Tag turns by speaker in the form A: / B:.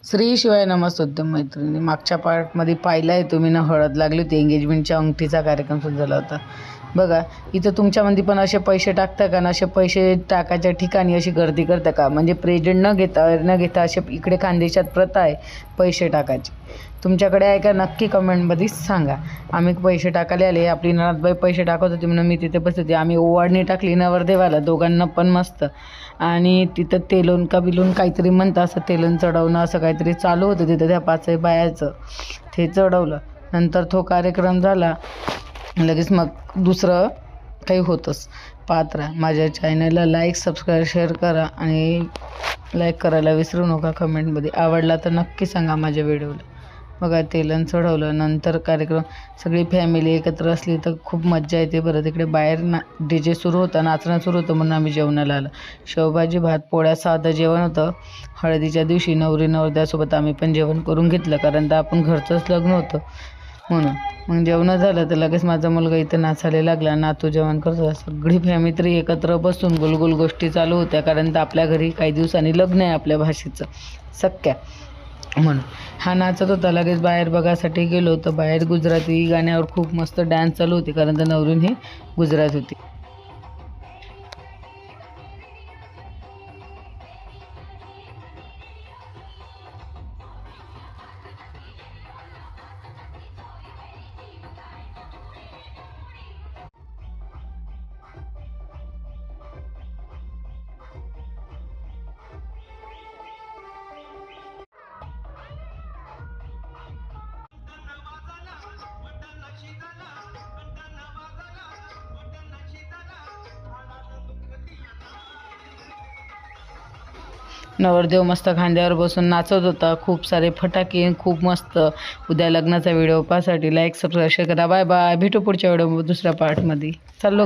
A: श्री शिवाय नमस्तुते मैत्रिणी. मागच्या पार्टमध्ये पाहिलं आहे तुम्ही ना, हळद लागली होती, एंगेजमेंटच्या अंगठीचा कार्यक्रम सुरू झाला होता. बघा इथं तुमच्यामध्ये पण असे पैसे टाकता का ना, असे पैसे टाकायच्या ठिकाणी अशी गर्दी करता का? म्हणजे प्रेझेंट न घेता असे इकडे खानदेशात प्रथा आहे पैसे टाकायची. तुमच्याकडे आहे का? नक्की कमेंटमध्ये सांगा. आम्ही पैसे टाकायला आले, आपली ननदबाई पैसे टाकत होती म्हणून मी तिथे बसली होती. आम्ही ओवाळणी टाकली नवरदेवाला, दोघांना पण मस्त. आणि तिथं तेलून का बिलून काहीतरी म्हणतं, असं तेलून चढवणं असं काहीतरी चालू होतं तिथं त्या पाचही बायाचं. ते चढवलं, नंतर तो कार्यक्रम झाला. लगेच मग दुसरं काही होतंच. पाहत राहा माझ्या चॅनलला. लाईक सबस्क्राईब शेअर करा आणि लाईक करायला विसरू नका. कमेंटमध्ये आवडला तर नक्की सांगा माझ्या व्हिडिओला. बघा तेलन चढवलं, नंतर कार्यक्रम सगळी फॅमिली एकत्र असली तर खूप मज्जा येते बरं. तिकडे बाहेर DJ सुरू होता, नाचणं सुरू होतं म्हणून आम्ही जेवणाला आलो. शेवभाजी भात पोळ्या साधं जेवण होतं. हळदीच्या दिवशी नवरी नवरदेवासोबत आम्ही पण जेवण करून घेतलं, कारण तर आपण घरचंच लग्न होतं म्हणून. मग जेवण झालं तर लगेच माझा मुलगा इथं नाचायला लागला. नातू जेवण करतो. सगळी फॅमिली एकत्र बसून गोलगोल गोष्टी चालू होत्या, कारण तर आपल्या घरी काही दिवसांनी लग्न आहे आपल्या भाषेचं सख्या म्हणून. हा नाचत होता. लगेच बाहेर बघायसाठी गेलो तर बाहेर गुजराती गाण्यावर खूप मस्त डान्स चालू होते, कारण तर नवरीन ही गुजरात होती. नवरदेव मस्त खांद्यावर बसून नाचत होता. खूप सारे फटाके, खूप मस्त. उद्या लग्नाचा व्हिडिओ पाहण्यासाठी लाईक सबस्क्राईब करा. Bye bye. भेटू पुढच्या व्हिडिओ दुसऱ्या पार्टमध्ये. चाललो.